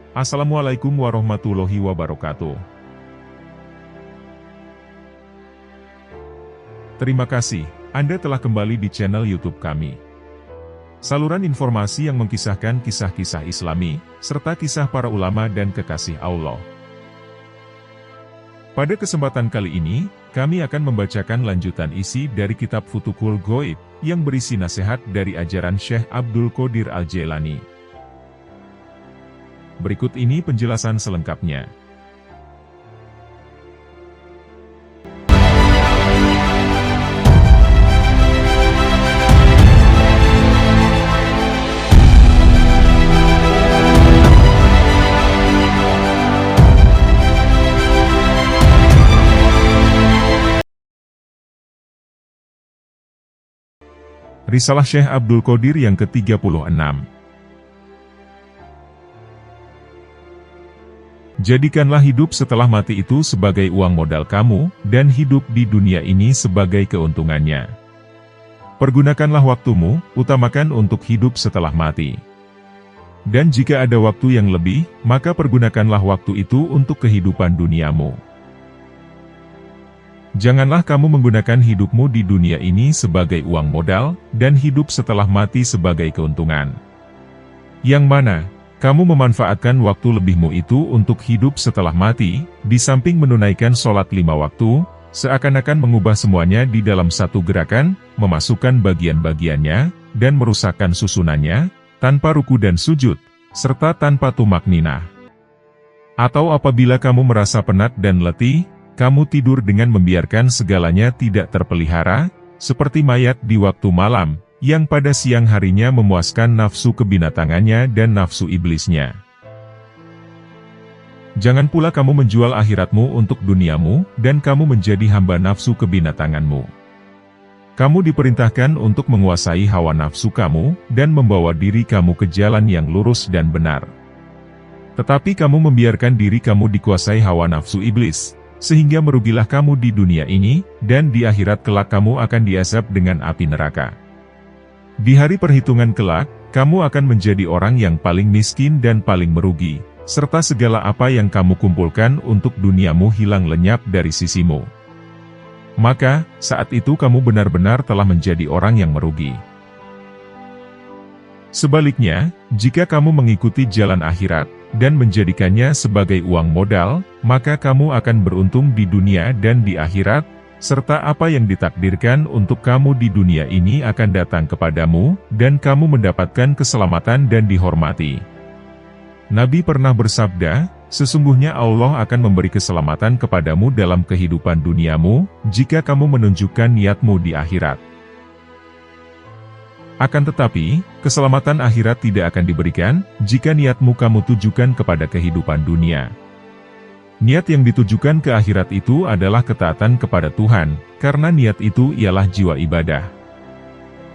Assalamualaikum warahmatullahi wabarakatuh. Terima kasih, Anda telah kembali di channel YouTube kami. Saluran informasi yang mengkisahkan kisah-kisah Islami, serta kisah para ulama dan kekasih Allah. Pada kesempatan kali ini, kami akan membacakan lanjutan isi dari kitab Futuhul Ghaib, yang berisi nasihat dari ajaran Syekh Abdul Qadir Al-Jailani. Berikut ini penjelasan selengkapnya. Risalah Syekh Abdul Qadir yang ke-36. Jadikanlah hidup setelah mati itu sebagai uang modal kamu, dan hidup di dunia ini sebagai keuntungannya. Pergunakanlah waktumu, utamakan untuk hidup setelah mati. Dan jika ada waktu yang lebih, maka pergunakanlah waktu itu untuk kehidupan duniamu. Janganlah kamu menggunakan hidupmu di dunia ini sebagai uang modal, dan hidup setelah mati sebagai keuntungan. Yang mana, kamu memanfaatkan waktu lebihmu itu untuk hidup setelah mati, di samping menunaikan sholat 5 waktu, seakan-akan mengubah semuanya di dalam satu gerakan, memasukkan bagian-bagiannya, dan merusakkan susunannya, tanpa ruku dan sujud, serta tanpa tumak ninah. Atau apabila kamu merasa penat dan letih, kamu tidur dengan membiarkan segalanya tidak terpelihara, seperti mayat di waktu malam, yang pada siang harinya memuaskan nafsu kebinatangannya dan nafsu iblisnya. Jangan pula kamu menjual akhiratmu untuk duniamu, dan kamu menjadi hamba nafsu kebinatanganmu. Kamu diperintahkan untuk menguasai hawa nafsu kamu, dan membawa diri kamu ke jalan yang lurus dan benar. Tetapi kamu membiarkan diri kamu dikuasai hawa nafsu iblis, sehingga merugilah kamu di dunia ini, dan di akhirat kelak kamu akan diazab dengan api neraka. Di hari perhitungan kelak, kamu akan menjadi orang yang paling miskin dan paling merugi, serta segala apa yang kamu kumpulkan untuk duniamu hilang lenyap dari sisimu. Maka, saat itu kamu benar-benar telah menjadi orang yang merugi. Sebaliknya, jika kamu mengikuti jalan akhirat, dan menjadikannya sebagai uang modal, maka kamu akan beruntung di dunia dan di akhirat, serta apa yang ditakdirkan untuk kamu di dunia ini akan datang kepadamu, dan kamu mendapatkan keselamatan dan dihormati. Nabi pernah bersabda, sesungguhnya Allah akan memberi keselamatan kepadamu dalam kehidupan duniamu, jika kamu menunjukkan niatmu di akhirat. Akan tetapi, keselamatan akhirat tidak akan diberikan, jika niatmu kamu tujukan kepada kehidupan dunia. Niat yang ditujukan ke akhirat itu adalah ketaatan kepada Tuhan, karena niat itu ialah jiwa ibadah.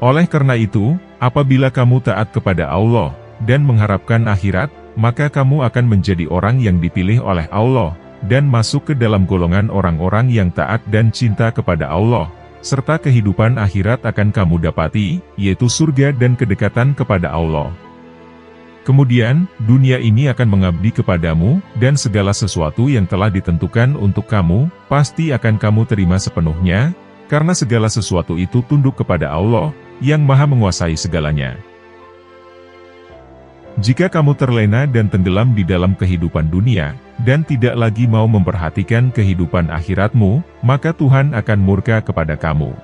Oleh karena itu, apabila kamu taat kepada Allah, dan mengharapkan akhirat, maka kamu akan menjadi orang yang dipilih oleh Allah, dan masuk ke dalam golongan orang-orang yang taat dan cinta kepada Allah, serta kehidupan akhirat akan kamu dapati, yaitu surga dan kedekatan kepada Allah. Kemudian, dunia ini akan mengabdi kepadamu, dan segala sesuatu yang telah ditentukan untuk kamu, pasti akan kamu terima sepenuhnya, karena segala sesuatu itu tunduk kepada Allah, yang Maha menguasai segalanya. Jika kamu terlena dan tenggelam di dalam kehidupan dunia, dan tidak lagi mau memperhatikan kehidupan akhiratmu, maka Tuhan akan murka kepada kamu.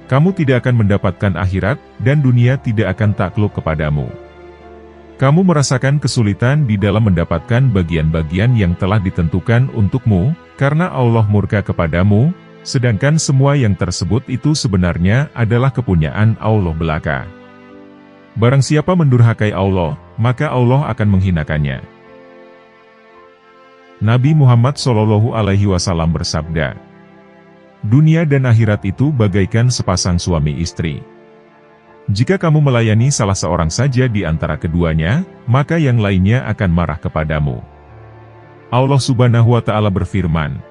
Kamu tidak akan mendapatkan akhirat, dan dunia tidak akan takluk kepadamu. Kamu merasakan kesulitan di dalam mendapatkan bagian-bagian yang telah ditentukan untukmu, karena Allah murka kepadamu, sedangkan semua yang tersebut itu sebenarnya adalah kepunyaan Allah belaka. Barang siapa mendurhakai Allah, maka Allah akan menghinakannya. Nabi Muhammad SAW bersabda, dunia dan akhirat itu bagaikan sepasang suami istri. Jika kamu melayani salah seorang saja di antara keduanya, maka yang lainnya akan marah kepadamu. Allah Subhanahu wa Ta'ala berfirman,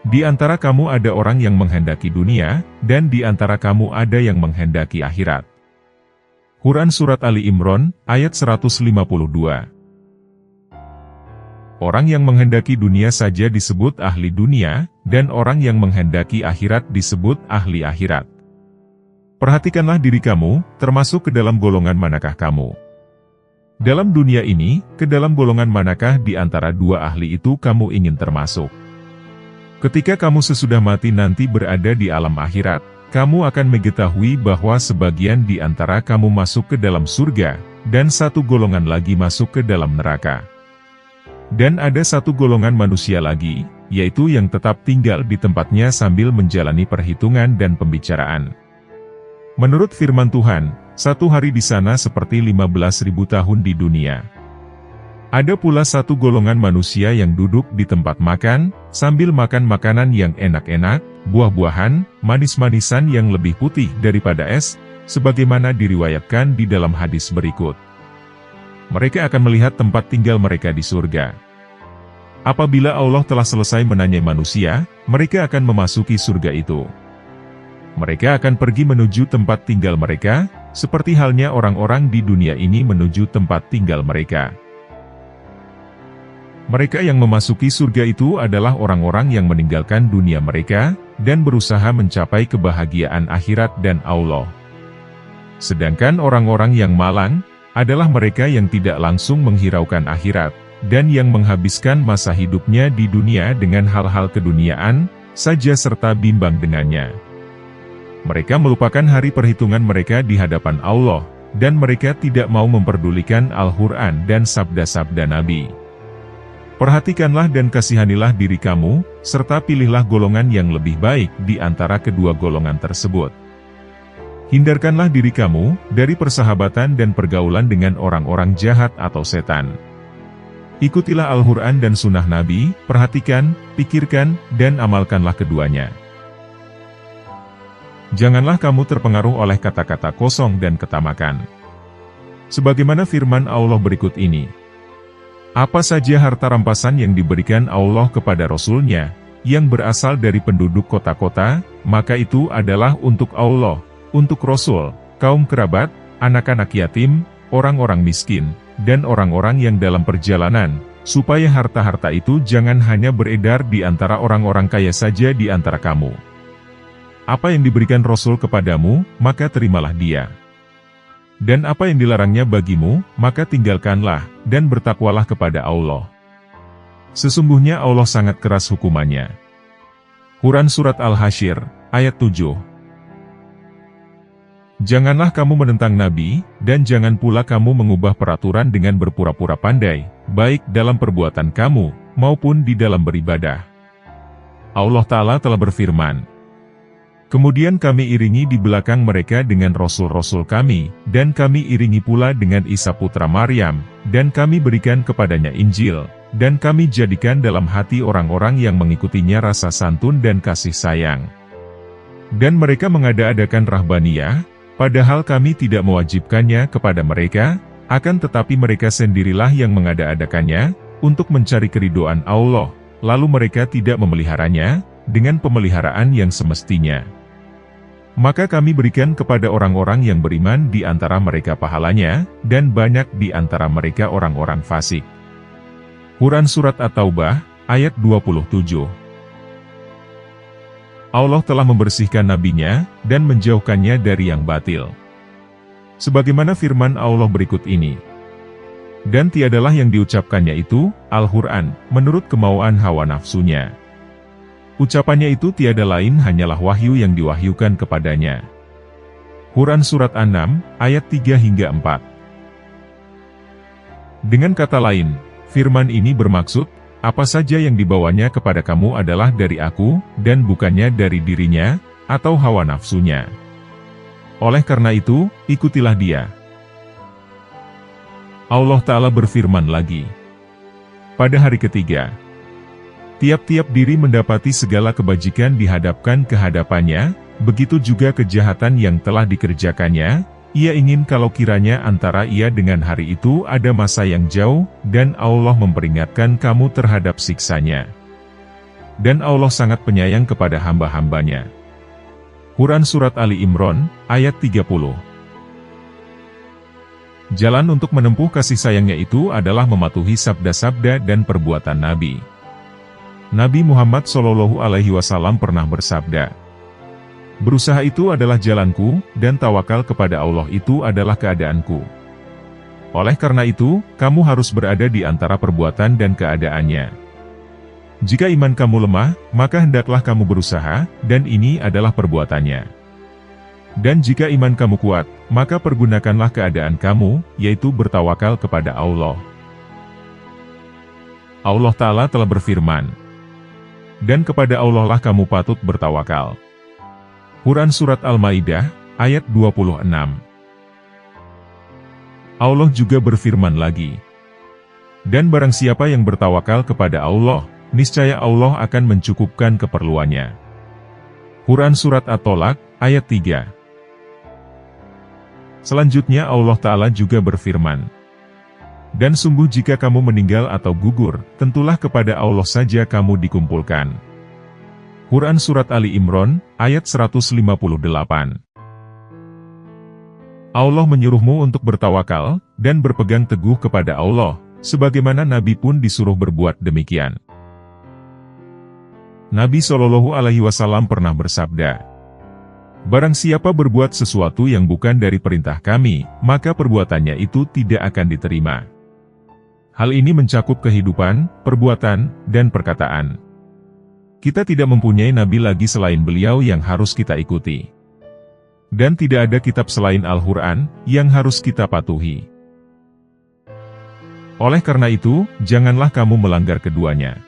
di antara kamu ada orang yang menghendaki dunia, dan di antara kamu ada yang menghendaki akhirat. Quran Surat Ali Imran, ayat 152. Orang yang menghendaki dunia saja disebut ahli dunia, dan orang yang menghendaki akhirat disebut ahli akhirat. Perhatikanlah diri kamu, termasuk ke dalam golongan manakah kamu. Dalam dunia ini, ke dalam golongan manakah di antara dua ahli itu kamu ingin termasuk? Ketika kamu sesudah mati nanti berada di alam akhirat, kamu akan mengetahui bahwa sebagian di antara kamu masuk ke dalam surga, dan satu golongan lagi masuk ke dalam neraka. Dan ada satu golongan manusia lagi, yaitu yang tetap tinggal di tempatnya sambil menjalani perhitungan dan pembicaraan. Menurut firman Tuhan, satu hari di sana seperti 15.000 tahun di dunia. Ada pula satu golongan manusia yang duduk di tempat makan, sambil makan makanan yang enak-enak, buah-buahan, manis-manisan yang lebih putih daripada es, sebagaimana diriwayatkan di dalam hadis berikut. Mereka akan melihat tempat tinggal mereka di surga. Apabila Allah telah selesai menanyai manusia, mereka akan memasuki surga itu. Mereka akan pergi menuju tempat tinggal mereka, seperti halnya orang-orang di dunia ini menuju tempat tinggal mereka. Mereka yang memasuki surga itu adalah orang-orang yang meninggalkan dunia mereka, dan berusaha mencapai kebahagiaan akhirat dan Allah. Sedangkan orang-orang yang malang, adalah mereka yang tidak langsung menghiraukan akhirat, dan yang menghabiskan masa hidupnya di dunia dengan hal-hal keduniaan, saja serta bimbang dengannya. Mereka melupakan hari perhitungan mereka di hadapan Allah, dan mereka tidak mau memperdulikan Al-Quran dan sabda-sabda Nabi. Perhatikanlah dan kasihanilah diri kamu, serta pilihlah golongan yang lebih baik di antara kedua golongan tersebut. Hindarkanlah diri kamu dari persahabatan dan pergaulan dengan orang-orang jahat atau setan. Ikutilah Al-Quran dan Sunnah Nabi, perhatikan, pikirkan, dan amalkanlah keduanya. Janganlah kamu terpengaruh oleh kata-kata kosong dan ketamakan. Sebagaimana firman Allah berikut ini. Apa saja harta rampasan yang diberikan Allah kepada Rasul-Nya, yang berasal dari penduduk kota-kota, maka itu adalah untuk Allah, untuk Rasul, kaum kerabat, anak-anak yatim, orang-orang miskin, dan orang-orang yang dalam perjalanan, supaya harta-harta itu jangan hanya beredar di antara orang-orang kaya saja di antara kamu. Apa yang diberikan Rasul kepadamu, maka terimalah dia. Dan apa yang dilarangnya bagimu, maka tinggalkanlah, dan bertakwalah kepada Allah. Sesungguhnya Allah sangat keras hukumannya. Quran Surat Al-Hasyr, ayat 7. Janganlah kamu menentang Nabi, dan jangan pula kamu mengubah peraturan dengan berpura-pura pandai, baik dalam perbuatan kamu, maupun di dalam beribadah. Allah Ta'ala telah berfirman, kemudian kami iringi di belakang mereka dengan Rasul-Rasul kami, dan kami iringi pula dengan Isa putra Maryam, dan kami berikan kepadanya Injil, dan kami jadikan dalam hati orang-orang yang mengikutinya rasa santun dan kasih sayang. Dan mereka mengada-adakan rahbaniyah, padahal kami tidak mewajibkannya kepada mereka, akan tetapi mereka sendirilah yang mengada-adakannya, untuk mencari keridhaan Allah, lalu mereka tidak memeliharanya, dengan pemeliharaan yang semestinya. Maka kami berikan kepada orang-orang yang beriman di antara mereka pahalanya, dan banyak di antara mereka orang-orang fasik. Quran Surat At-Taubah, ayat 27. Allah telah membersihkan nabinya, dan menjauhkannya dari yang batil. Sebagaimana firman Allah berikut ini. Dan tiadalah yang diucapkannya itu, Al-Quran, menurut kemauan hawa nafsunya. Ucapannya itu tiada lain hanyalah wahyu yang diwahyukan kepadanya. Quran Surat An-Nam, ayat 3-4. Dengan kata lain, firman ini bermaksud, apa saja yang dibawanya kepada kamu adalah dari aku, dan bukannya dari dirinya, atau hawa nafsunya. Oleh karena itu, ikutilah dia. Allah Ta'ala berfirman lagi. Pada hari ketiga, tiap-tiap diri mendapati segala kebajikan dihadapkan ke hadapannya, begitu juga kejahatan yang telah dikerjakannya. Ia ingin kalau kiranya antara ia dengan hari itu ada masa yang jauh, dan Allah memperingatkan kamu terhadap siksanya. Dan Allah sangat penyayang kepada hamba-hambanya. Quran Surat Ali Imran, ayat 30. Jalan untuk menempuh kasih sayangnya itu adalah mematuhi sabda-sabda dan perbuatan Nabi. Nabi Muhammad SAW pernah bersabda, "Berusaha itu adalah jalanku, dan tawakal kepada Allah itu adalah keadaanku." Oleh karena itu, kamu harus berada di antara perbuatan dan keadaannya. Jika iman kamu lemah, maka hendaklah kamu berusaha, dan ini adalah perbuatannya. Dan jika iman kamu kuat, maka pergunakanlah keadaan kamu, yaitu bertawakal kepada Allah. Allah Ta'ala telah berfirman, "Dan kepada Allah lah kamu patut bertawakal." Quran Surat Al-Maidah, ayat 26. Allah juga berfirman lagi, "Dan barang siapa yang bertawakal kepada Allah, niscaya Allah akan mencukupkan keperluannya." Quran Surat At-Tolak, ayat 3. Selanjutnya Allah Ta'ala juga berfirman, "Dan sungguh jika kamu meninggal atau gugur, tentulah kepada Allah saja kamu dikumpulkan." Quran Surat Ali Imran, ayat 158. Allah menyuruhmu untuk bertawakal, dan berpegang teguh kepada Allah, sebagaimana Nabi pun disuruh berbuat demikian. Nabi SAW pernah bersabda, "Barang siapa berbuat sesuatu yang bukan dari perintah kami, maka perbuatannya itu tidak akan diterima." Hal ini mencakup kehidupan, perbuatan, dan perkataan. Kita tidak mempunyai nabi lagi selain beliau yang harus kita ikuti. Dan tidak ada kitab selain Al-Quran, yang harus kita patuhi. Oleh karena itu, janganlah kamu melanggar keduanya.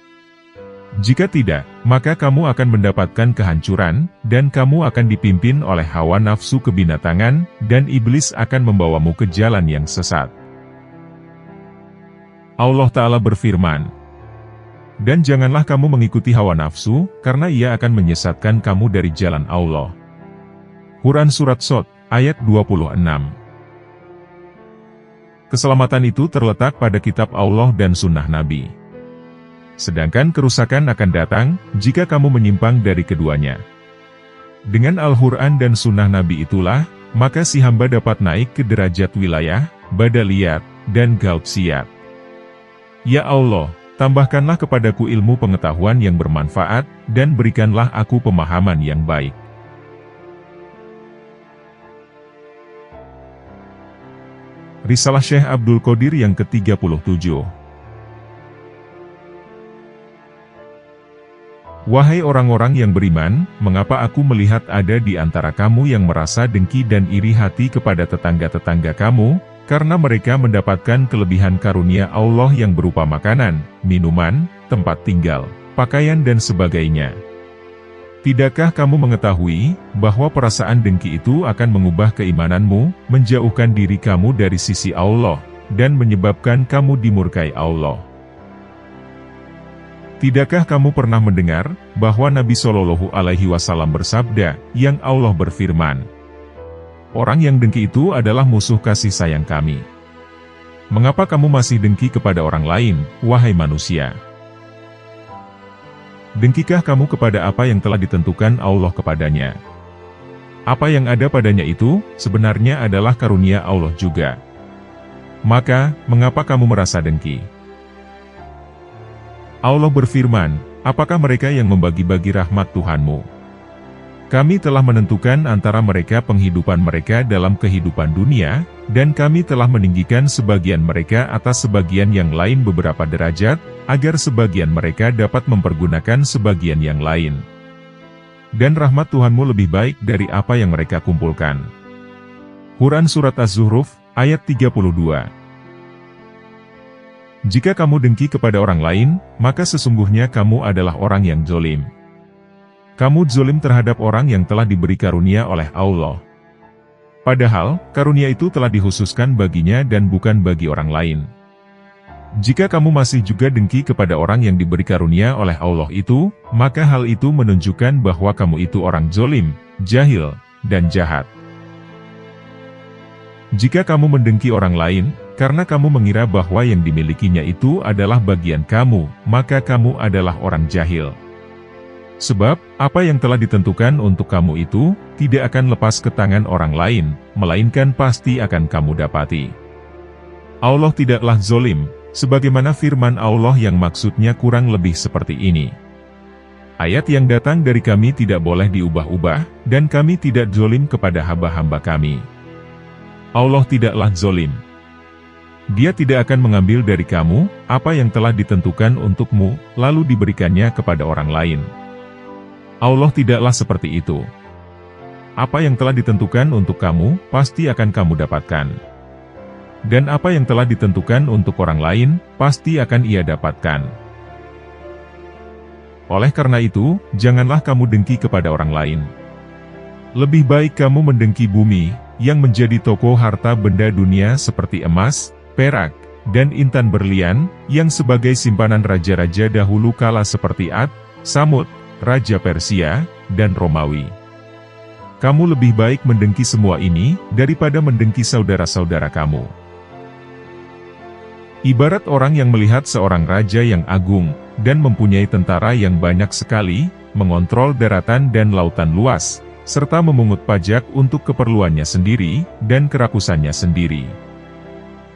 Jika tidak, maka kamu akan mendapatkan kehancuran, dan kamu akan dipimpin oleh hawa nafsu kebinatangan, dan iblis akan membawamu ke jalan yang sesat. Allah Ta'ala berfirman, "Dan janganlah kamu mengikuti hawa nafsu, karena ia akan menyesatkan kamu dari jalan Allah." Quran Surat Shad, ayat 26. Keselamatan itu terletak pada kitab Allah dan sunnah Nabi. Sedangkan kerusakan akan datang, jika kamu menyimpang dari keduanya. Dengan Al-Quran dan sunnah Nabi itulah, maka si hamba dapat naik ke derajat wilayah, badaliyat, dan gaubsiyat. Ya Allah, tambahkanlah kepadaku ilmu pengetahuan yang bermanfaat, dan berikanlah aku pemahaman yang baik. Risalah Syekh Abdul Qadir yang ke-37. Wahai orang-orang yang beriman, mengapa aku melihat ada di antara kamu yang merasa dengki dan iri hati kepada tetangga-tetangga kamu, karena mereka mendapatkan kelebihan karunia Allah yang berupa makanan, minuman, tempat tinggal, pakaian dan sebagainya. Tidakkah kamu mengetahui, bahwa perasaan dengki itu akan mengubah keimananmu, menjauhkan diri kamu dari sisi Allah, dan menyebabkan kamu dimurkai Allah? Tidakkah kamu pernah mendengar, bahwa Nabi SAW bersabda, yang Allah berfirman, "Orang yang dengki itu adalah musuh kasih sayang kami." Mengapa kamu masih dengki kepada orang lain, wahai manusia? Dengkikah kamu kepada apa yang telah ditentukan Allah kepadanya? Apa yang ada padanya itu, sebenarnya adalah karunia Allah juga. Maka, mengapa kamu merasa dengki? Allah berfirman, "Apakah mereka yang membagi-bagi rahmat Tuhanmu? Kami telah menentukan antara mereka penghidupan mereka dalam kehidupan dunia, dan kami telah meninggikan sebagian mereka atas sebagian yang lain beberapa derajat, agar sebagian mereka dapat mempergunakan sebagian yang lain. Dan rahmat Tuhanmu lebih baik dari apa yang mereka kumpulkan." Quran Surat Az-Zuhruf, ayat 32. Jika kamu dengki kepada orang lain, maka sesungguhnya kamu adalah orang yang zolim. Kamu zolim terhadap orang yang telah diberi karunia oleh Allah. Padahal, karunia itu telah dikhususkan baginya dan bukan bagi orang lain. Jika kamu masih juga dengki kepada orang yang diberi karunia oleh Allah itu, maka hal itu menunjukkan bahwa kamu itu orang zolim, jahil, dan jahat. Jika kamu mendengki orang lain, karena kamu mengira bahwa yang dimilikinya itu adalah bagian kamu, maka kamu adalah orang jahil. Sebab, apa yang telah ditentukan untuk kamu itu, tidak akan lepas ke tangan orang lain, melainkan pasti akan kamu dapati. Allah tidaklah zolim, sebagaimana firman Allah yang maksudnya kurang lebih seperti ini. Ayat yang datang dari kami tidak boleh diubah-ubah, dan kami tidak zolim kepada hamba-hamba kami. Allah tidaklah zolim. Dia tidak akan mengambil dari kamu apa yang telah ditentukan untukmu, lalu diberikannya kepada orang lain. Allah tidaklah seperti itu. Apa yang telah ditentukan untuk kamu, pasti akan kamu dapatkan. Dan apa yang telah ditentukan untuk orang lain, pasti akan ia dapatkan. Oleh karena itu, janganlah kamu dengki kepada orang lain. Lebih baik kamu mendengki bumi, yang menjadi toko harta benda dunia seperti emas, perak, dan intan berlian, yang sebagai simpanan raja-raja dahulu kala seperti Ad, Samud, Raja Persia, dan Romawi. Kamu lebih baik mendengki semua ini, daripada mendengki saudara-saudara kamu. Ibarat orang yang melihat seorang raja yang agung, dan mempunyai tentara yang banyak sekali, mengontrol daratan dan lautan luas, serta memungut pajak untuk keperluannya sendiri, dan kerakusannya sendiri.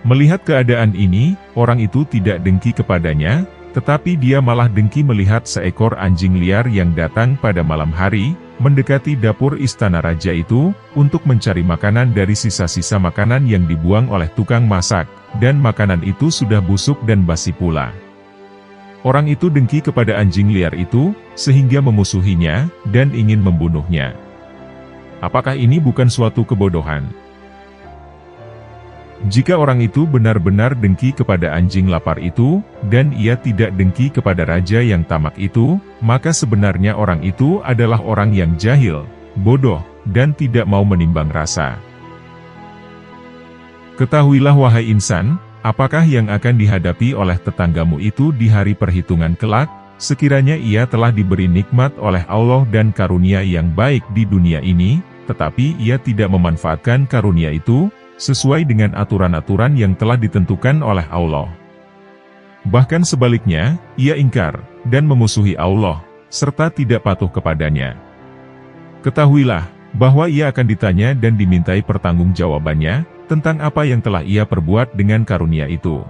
Melihat keadaan ini, orang itu tidak dengki kepadanya, tetapi dia malah dengki melihat seekor anjing liar yang datang pada malam hari, mendekati dapur istana raja itu, untuk mencari makanan dari sisa-sisa makanan yang dibuang oleh tukang masak, dan makanan itu sudah busuk dan basi pula. Orang itu dengki kepada anjing liar itu, sehingga memusuhinya, dan ingin membunuhnya. Apakah ini bukan suatu kebodohan? Jika orang itu benar-benar dengki kepada anjing lapar itu, dan ia tidak dengki kepada raja yang tamak itu, maka sebenarnya orang itu adalah orang yang jahil, bodoh, dan tidak mau menimbang rasa. Ketahuilah wahai insan, apakah yang akan dihadapi oleh tetanggamu itu di hari perhitungan kelak, sekiranya ia telah diberi nikmat oleh Allah dan karunia yang baik di dunia ini, tetapi ia tidak memanfaatkan karunia itu, sesuai dengan aturan-aturan yang telah ditentukan oleh Allah. Bahkan sebaliknya, ia ingkar, dan memusuhi Allah, serta tidak patuh kepadanya. Ketahuilah, bahwa ia akan ditanya dan dimintai pertanggungjawabannya, tentang apa yang telah ia perbuat dengan karunia itu.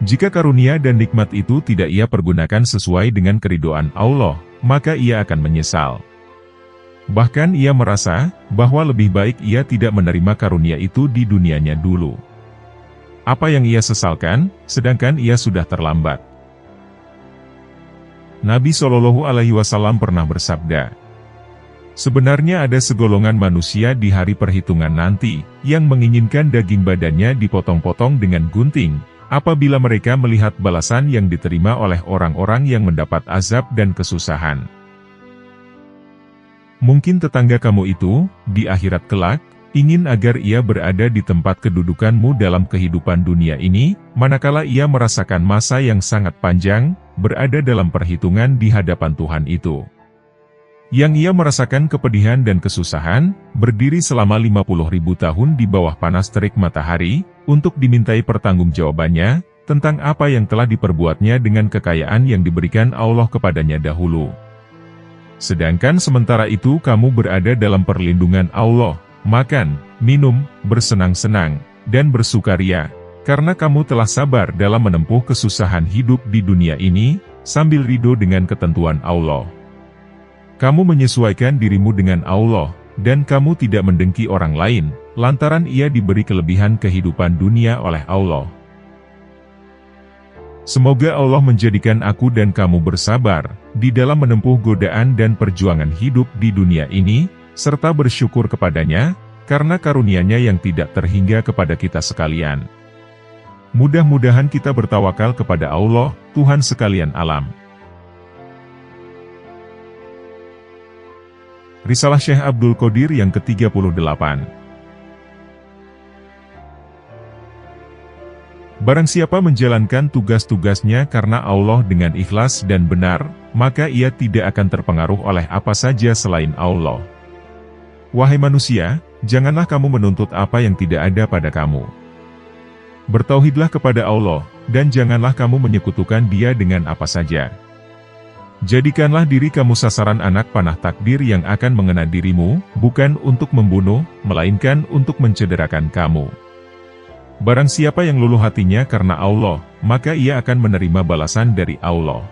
Jika karunia dan nikmat itu tidak ia pergunakan sesuai dengan keridhaan Allah, maka ia akan menyesal. Bahkan ia merasa, bahwa lebih baik ia tidak menerima karunia itu di dunianya dulu. Apa yang ia sesalkan, sedangkan ia sudah terlambat. Nabi Shallallahu Alaihi Wasallam pernah bersabda, sebenarnya ada segolongan manusia di hari perhitungan nanti, yang menginginkan daging badannya dipotong-potong dengan gunting, apabila mereka melihat balasan yang diterima oleh orang-orang yang mendapat azab dan kesusahan. Mungkin tetangga kamu itu, di akhirat kelak, ingin agar ia berada di tempat kedudukanmu dalam kehidupan dunia ini, manakala ia merasakan masa yang sangat panjang, berada dalam perhitungan di hadapan Tuhan itu. Yang ia merasakan kepedihan dan kesusahan, berdiri selama 50.000 tahun di bawah panas terik matahari, untuk dimintai pertanggungjawabannya, tentang apa yang telah diperbuatnya dengan kekayaan yang diberikan Allah kepadanya dahulu. Sedangkan sementara itu kamu berada dalam perlindungan Allah, makan, minum, bersenang-senang, dan bersukaria, karena kamu telah sabar dalam menempuh kesusahan hidup di dunia ini, sambil ridho dengan ketentuan Allah. Kamu menyesuaikan dirimu dengan Allah, dan kamu tidak mendengki orang lain, lantaran ia diberi kelebihan kehidupan dunia oleh Allah. Semoga Allah menjadikan aku dan kamu bersabar, di dalam menempuh godaan dan perjuangan hidup di dunia ini, serta bersyukur kepadanya, karena karunia-Nya yang tidak terhingga kepada kita sekalian. Mudah-mudahan kita bertawakal kepada Allah, Tuhan sekalian alam. Risalah Syekh Abdul Qadir yang ke-38. Barang siapa menjalankan tugas-tugasnya karena Allah dengan ikhlas dan benar, maka ia tidak akan terpengaruh oleh apa saja selain Allah. Wahai manusia, janganlah kamu menuntut apa yang tidak ada pada kamu. Bertauhidlah kepada Allah, dan janganlah kamu menyekutukan Dia dengan apa saja. Jadikanlah diri kamu sasaran anak panah takdir yang akan mengena dirimu, bukan untuk membunuh, melainkan untuk mencederakan kamu. Barang siapa yang luluh hatinya karena Allah, maka ia akan menerima balasan dari Allah.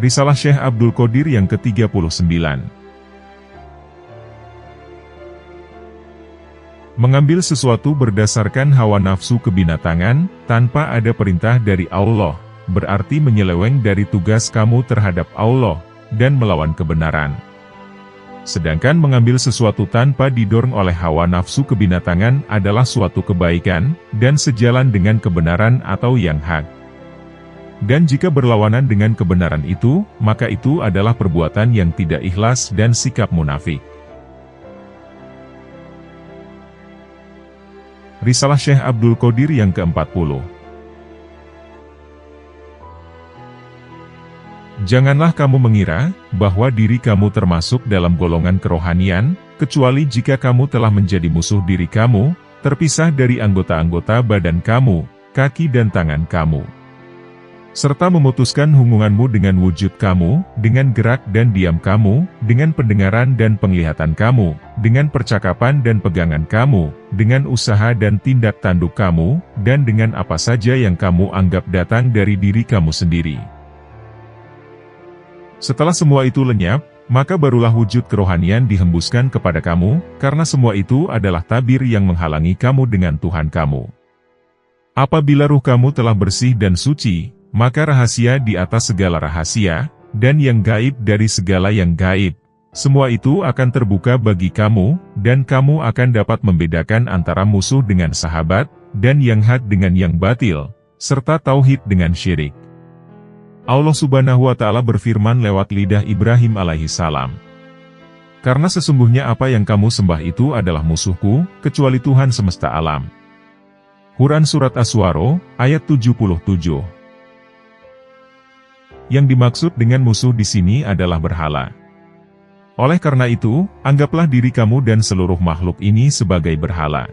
Risalah Syekh Abdul Qadir yang ke-39. Mengambil sesuatu berdasarkan hawa nafsu kebinatangan, tanpa ada perintah dari Allah, berarti menyeleweng dari tugas kamu terhadap Allah, dan melawan kebenaran. Sedangkan mengambil sesuatu tanpa didorong oleh hawa nafsu kebinatangan adalah suatu kebaikan, dan sejalan dengan kebenaran atau yang hak. Dan jika berlawanan dengan kebenaran itu, maka itu adalah perbuatan yang tidak ikhlas dan sikap munafik. Risalah Syekh Abdul Qadir yang ke-40. Janganlah kamu mengira bahwa diri kamu termasuk dalam golongan kerohanian, kecuali jika kamu telah menjadi musuh diri kamu, terpisah dari anggota-anggota badan kamu, kaki dan tangan kamu. Serta memutuskan hubunganmu dengan wujud kamu, dengan gerak dan diam kamu, dengan pendengaran dan penglihatan kamu, dengan percakapan dan pegangan kamu, dengan usaha dan tindak tanduk kamu, dan dengan apa saja yang kamu anggap datang dari diri kamu sendiri. Setelah semua itu lenyap, maka barulah wujud kerohanian dihembuskan kepada kamu, karena semua itu adalah tabir yang menghalangi kamu dengan Tuhan kamu. Apabila ruh kamu telah bersih dan suci, maka rahasia di atas segala rahasia, dan yang gaib dari segala yang gaib, semua itu akan terbuka bagi kamu, dan kamu akan dapat membedakan antara musuh dengan sahabat, dan yang hak dengan yang batil, serta tauhid dengan syirik. Allah Subhanahu wa Ta'ala berfirman lewat lidah Ibrahim alaihissalam. Karena sesungguhnya apa yang kamu sembah itu adalah musuhku, kecuali Tuhan semesta alam. Quran Surat Asy-Syu'ara, ayat 77. Yang dimaksud dengan musuh di sini adalah berhala. Oleh karena itu, anggaplah diri kamu dan seluruh makhluk ini sebagai berhala.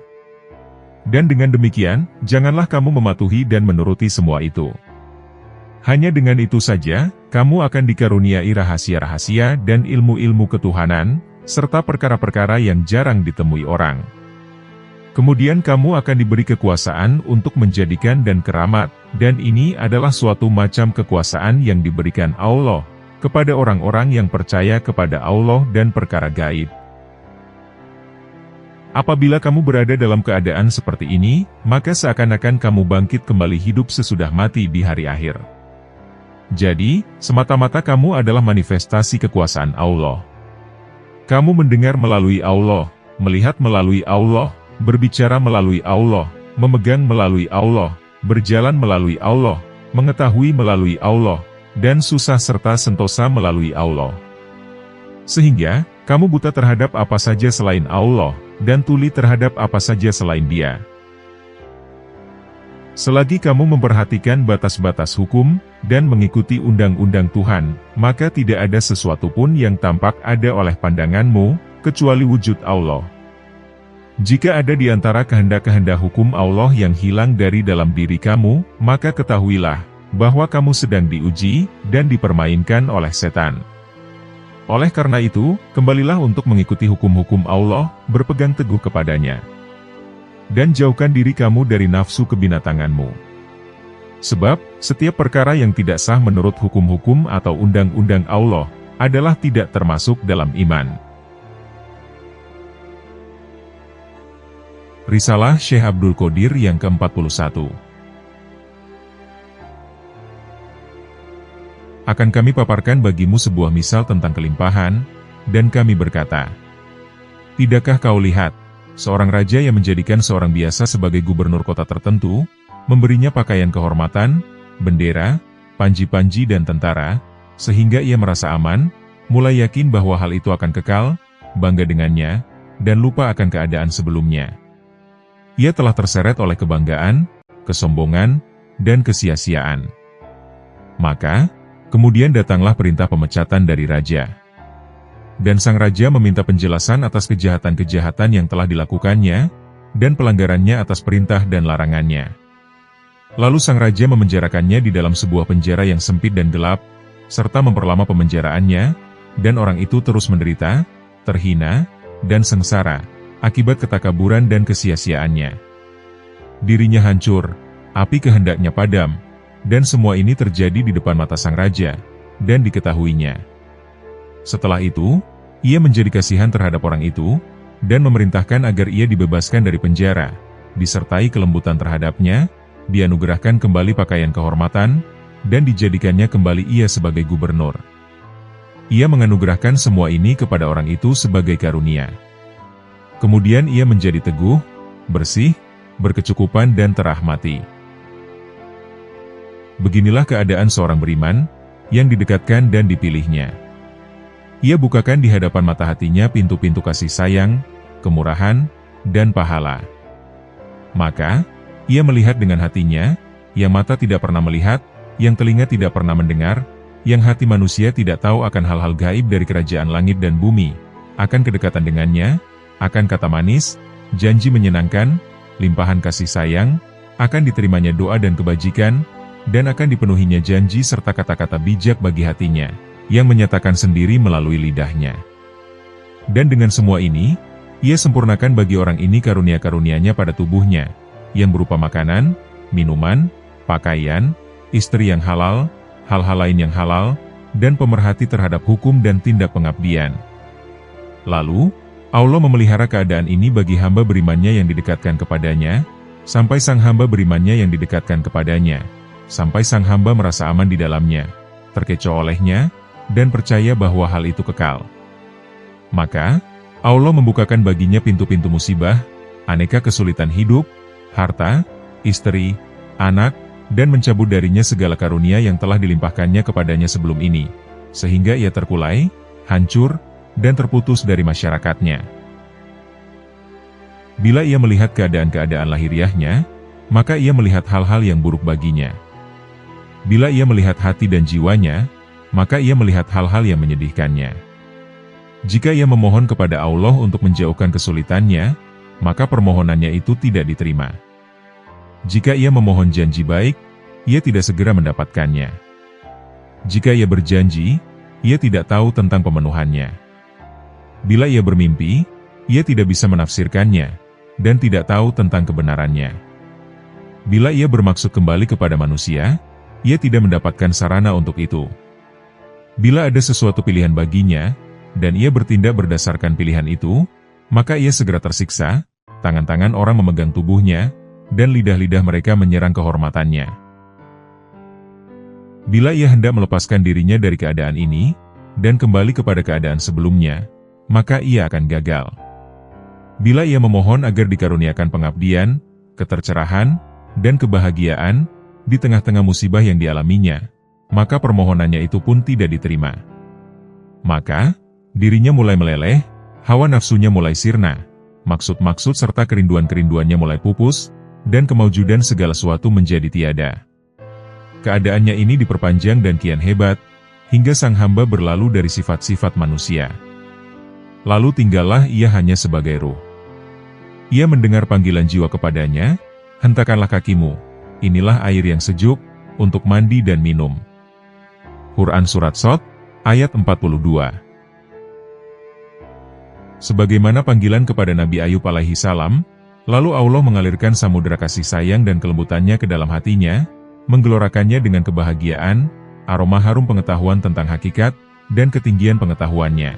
Dan dengan demikian, janganlah kamu mematuhi dan menuruti semua itu. Hanya dengan itu saja, kamu akan dikaruniai rahasia-rahasia dan ilmu-ilmu ketuhanan, serta perkara-perkara yang jarang ditemui orang. Kemudian kamu akan diberi kekuasaan untuk menjadikan dan keramat, dan ini adalah suatu macam kekuasaan yang diberikan Allah kepada orang-orang yang percaya kepada Allah dan perkara gaib. Apabila kamu berada dalam keadaan seperti ini, maka seakan-akan kamu bangkit kembali hidup sesudah mati di hari akhir. Jadi, semata-mata kamu adalah manifestasi kekuasaan Allah. Kamu mendengar melalui Allah, melihat melalui Allah, berbicara melalui Allah, memegang melalui Allah, berjalan melalui Allah, mengetahui melalui Allah, dan susah serta sentosa melalui Allah. Sehingga, kamu buta terhadap apa saja selain Allah, dan tuli terhadap apa saja selain Dia. Selagi kamu memperhatikan batas-batas hukum, dan mengikuti undang-undang Tuhan, maka tidak ada sesuatu pun yang tampak ada oleh pandanganmu, kecuali wujud Allah. Jika ada di antara kehendak-kehendak hukum Allah yang hilang dari dalam diri kamu, maka ketahuilah, bahwa kamu sedang diuji, dan dipermainkan oleh setan. Oleh karena itu, kembalilah untuk mengikuti hukum-hukum Allah, berpegang teguh kepadanya. Dan jauhkan diri kamu dari nafsu kebinatanganmu. Sebab, setiap perkara yang tidak sah menurut hukum-hukum atau undang-undang Allah, adalah tidak termasuk dalam iman. Risalah Syekh Abdul Qadir yang ke-41. Akan kami paparkan bagimu sebuah misal tentang kelimpahan, dan kami berkata, tidakkah kau lihat, seorang raja yang menjadikan seorang biasa sebagai gubernur kota tertentu, memberinya pakaian kehormatan, bendera, panji-panji dan tentara, sehingga ia merasa aman, mulai yakin bahwa hal itu akan kekal, bangga dengannya, dan lupa akan keadaan sebelumnya. Ia telah terseret oleh kebanggaan, kesombongan, dan kesia-siaan. Maka, kemudian datanglah perintah pemecatan dari raja. Dan sang raja meminta penjelasan atas kejahatan-kejahatan yang telah dilakukannya, dan pelanggarannya atas perintah dan larangannya. Lalu sang raja memenjarakannya di dalam sebuah penjara yang sempit dan gelap, serta memperlama pemenjaraannya, dan orang itu terus menderita, terhina, dan sengsara, akibat ketakaburan dan kesia-siaannya. Dirinya hancur, api kehendaknya padam, dan semua ini terjadi di depan mata sang raja, dan diketahuinya. Setelah itu, ia menjadi kasihan terhadap orang itu, dan memerintahkan agar ia dibebaskan dari penjara, disertai kelembutan terhadapnya, dianugerahkan kembali pakaian kehormatan, dan dijadikannya kembali ia sebagai gubernur. Ia menganugerahkan semua ini kepada orang itu sebagai karunia. Kemudian ia menjadi teguh, bersih, berkecukupan dan terahmati. Beginilah keadaan seorang beriman, yang didekatkan dan dipilihnya. Ia bukakan di hadapan mata hatinya pintu-pintu kasih sayang, kemurahan, dan pahala. Maka, ia melihat dengan hatinya, yang mata tidak pernah melihat, yang telinga tidak pernah mendengar, yang hati manusia tidak tahu akan hal-hal gaib dari kerajaan langit dan bumi, akan kedekatan dengannya, akan kata manis, janji menyenangkan, limpahan kasih sayang, akan diterimanya doa dan kebajikan, dan akan dipenuhinya janji serta kata-kata bijak bagi hatinya, yang menyatakan sendiri melalui lidahnya. Dan dengan semua ini, ia sempurnakan bagi orang ini karunia-karunianya pada tubuhnya, yang berupa makanan, minuman, pakaian, istri yang halal, hal-hal lain yang halal, dan pemerhati terhadap hukum dan tindak pengabdian. Lalu, Allah memelihara keadaan ini bagi hamba berimannya yang didekatkan kepadanya, sampai sang hamba berimannya yang didekatkan kepadanya, sampai sang hamba merasa aman di dalamnya, terkecoh olehnya, dan percaya bahwa hal itu kekal. Maka, Allah membukakan baginya pintu-pintu musibah, aneka kesulitan hidup, harta, istri, anak, dan mencabut darinya segala karunia yang telah dilimpahkannya kepadanya sebelum ini, sehingga ia terkulai, hancur, dan terputus dari masyarakatnya. Bila ia melihat keadaan-keadaan lahiriahnya, maka ia melihat hal-hal yang buruk baginya. Bila ia melihat hati dan jiwanya, maka ia melihat hal-hal yang menyedihkannya. Jika ia memohon kepada Allah untuk menjauhkan kesulitannya, maka permohonannya itu tidak diterima. Jika ia memohon janji baik, ia tidak segera mendapatkannya. Jika ia berjanji, ia tidak tahu tentang pemenuhannya. Bila ia bermimpi, ia tidak bisa menafsirkannya, dan tidak tahu tentang kebenarannya. Bila ia bermaksud kembali kepada manusia, ia tidak mendapatkan sarana untuk itu. Bila ada sesuatu pilihan baginya, dan ia bertindak berdasarkan pilihan itu, maka ia segera tersiksa, tangan-tangan orang memegang tubuhnya, dan lidah-lidah mereka menyerang kehormatannya. Bila ia hendak melepaskan dirinya dari keadaan ini, dan kembali kepada keadaan sebelumnya, maka ia akan gagal. Bila ia memohon agar dikaruniakan pengabdian, ketercerahan, dan kebahagiaan, di tengah-tengah musibah yang dialaminya, maka permohonannya itu pun tidak diterima. Maka, dirinya mulai meleleh, hawa nafsunya mulai sirna, maksud-maksud serta kerinduan-kerinduannya mulai pupus, dan kemaujudan segala sesuatu menjadi tiada. Keadaannya ini diperpanjang dan kian hebat, hingga sang hamba berlalu dari sifat-sifat manusia. Lalu tinggallah ia hanya sebagai ruh. Ia mendengar panggilan jiwa kepadanya, hentakanlah kakimu, inilah air yang sejuk, untuk mandi dan minum. Quran Surat Shad, ayat 42. Sebagaimana panggilan kepada Nabi Ayub alaihi salam, lalu Allah mengalirkan samudera kasih sayang dan kelembutannya ke dalam hatinya, menggelorakannya dengan kebahagiaan, aroma harum pengetahuan tentang hakikat, dan ketinggian pengetahuannya.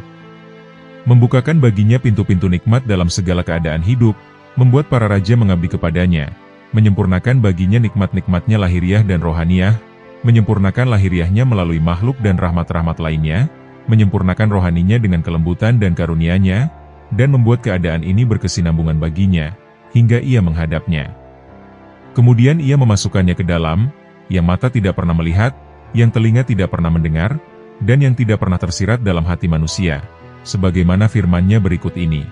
Membukakan baginya pintu-pintu nikmat dalam segala keadaan hidup, membuat para raja mengabdi kepadanya, menyempurnakan baginya nikmat-nikmatnya lahiriah dan rohaniah, menyempurnakan lahiriahnya melalui makhluk dan rahmat-rahmat lainnya, menyempurnakan rohaninya dengan kelembutan dan karunia-Nya, dan membuat keadaan ini berkesinambungan baginya, hingga ia menghadapnya. Kemudian ia memasukkannya ke dalam, yang mata tidak pernah melihat, yang telinga tidak pernah mendengar, dan yang tidak pernah tersirat dalam hati manusia, sebagaimana firman-Nya berikut ini.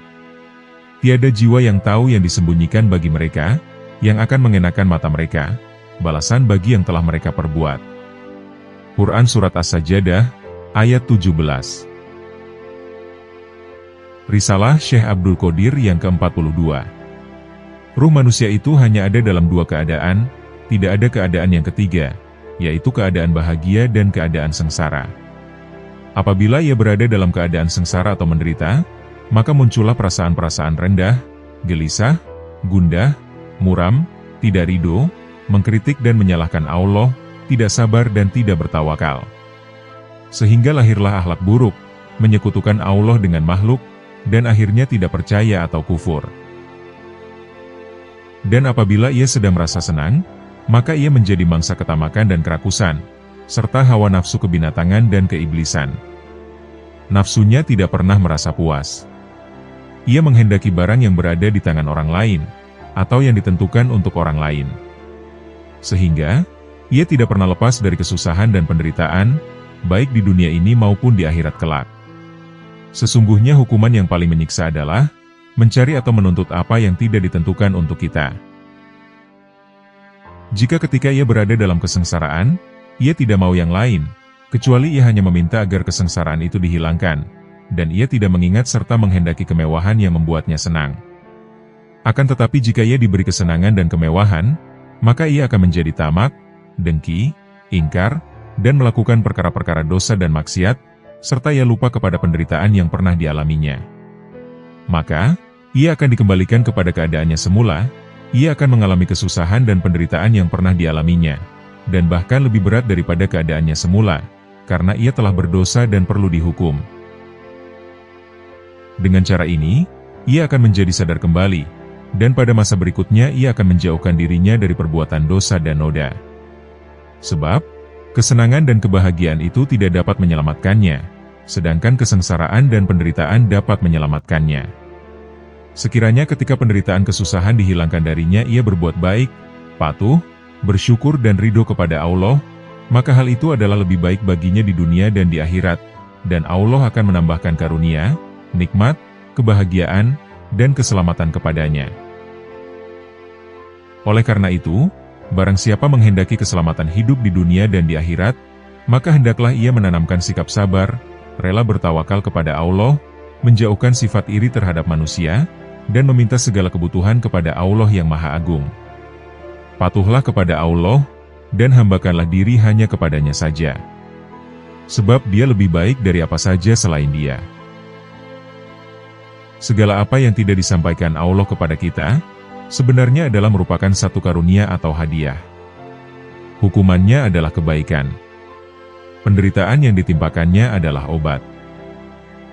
Tiada jiwa yang tahu yang disembunyikan bagi mereka, yang akan mengenakan mata mereka, balasan bagi yang telah mereka perbuat. Quran Surat As-Sajdah, ayat 17. Risalah Syekh Abdul Qadir yang ke-42. Ruh manusia itu hanya ada dalam dua keadaan, tidak ada keadaan yang ketiga, yaitu keadaan bahagia dan keadaan sengsara. Apabila ia berada dalam keadaan sengsara atau menderita, maka muncullah perasaan-perasaan rendah, gelisah, gundah, muram, tidak ridho, mengkritik dan menyalahkan Allah, tidak sabar dan tidak bertawakal. Sehingga lahirlah akhlak buruk, menyekutukan Allah dengan makhluk, dan akhirnya tidak percaya atau kufur. Dan apabila ia sedang merasa senang, maka ia menjadi mangsa ketamakan dan kerakusan, serta hawa nafsu kebinatangan dan keiblisan. Nafsunya tidak pernah merasa puas. Ia menghendaki barang yang berada di tangan orang lain, atau yang ditentukan untuk orang lain. Sehingga, ia tidak pernah lepas dari kesusahan dan penderitaan, baik di dunia ini maupun di akhirat kelak. Sesungguhnya hukuman yang paling menyiksa adalah mencari atau menuntut apa yang tidak ditentukan untuk kita. Jika ketika ia berada dalam kesengsaraan, ia tidak mau yang lain, kecuali ia hanya meminta agar kesengsaraan itu dihilangkan, dan ia tidak mengingat serta menghendaki kemewahan yang membuatnya senang. Akan tetapi jika ia diberi kesenangan dan kemewahan, maka ia akan menjadi tamak, dengki, ingkar, dan melakukan perkara-perkara dosa dan maksiat, serta ia lupa kepada penderitaan yang pernah dialaminya. Maka, ia akan dikembalikan kepada keadaannya semula, ia akan mengalami kesusahan dan penderitaan yang pernah dialaminya, dan bahkan lebih berat daripada keadaannya semula, karena ia telah berdosa dan perlu dihukum. Dengan cara ini, ia akan menjadi sadar kembali, dan pada masa berikutnya ia akan menjauhkan dirinya dari perbuatan dosa dan noda. Sebab, kesenangan dan kebahagiaan itu tidak dapat menyelamatkannya, sedangkan kesengsaraan dan penderitaan dapat menyelamatkannya. Sekiranya ketika penderitaan kesusahan dihilangkan darinya ia berbuat baik, patuh, bersyukur dan ridho kepada Allah, maka hal itu adalah lebih baik baginya di dunia dan di akhirat, dan Allah akan menambahkan karunia, nikmat, kebahagiaan, dan keselamatan kepadanya. Oleh karena itu, barang siapa menghendaki keselamatan hidup di dunia dan di akhirat, maka hendaklah ia menanamkan sikap sabar, rela bertawakal kepada Allah, menjauhkan sifat iri terhadap manusia, dan meminta segala kebutuhan kepada Allah yang Maha Agung. Patuhlah kepada Allah, dan hambakanlah diri hanya kepadanya saja. Sebab dia lebih baik dari apa saja selain Dia. Segala apa yang tidak disampaikan Allah kepada kita, sebenarnya adalah merupakan satu karunia atau hadiah. Hukumannya adalah kebaikan. Penderitaan yang ditimpakannya adalah obat.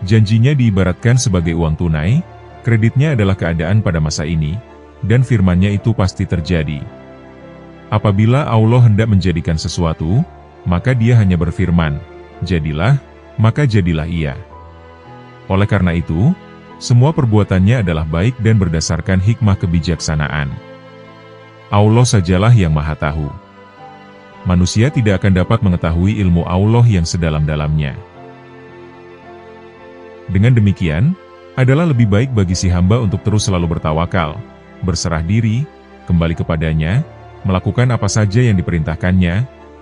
Janjinya diibaratkan sebagai uang tunai, kreditnya adalah keadaan pada masa ini, dan firman-Nya itu pasti terjadi. Apabila Allah hendak menjadikan sesuatu, maka Dia hanya berfirman, "Jadilah," maka jadilah ia. Oleh karena itu, semua perbuatannya adalah baik dan berdasarkan hikmah kebijaksanaan. Allah sajalah yang Maha Tahu. Manusia tidak akan dapat mengetahui ilmu Allah yang sedalam-dalamnya. Dengan demikian, adalah lebih baik bagi si hamba untuk terus selalu bertawakal, berserah diri, kembali kepadanya, melakukan apa saja yang diperintahkannya,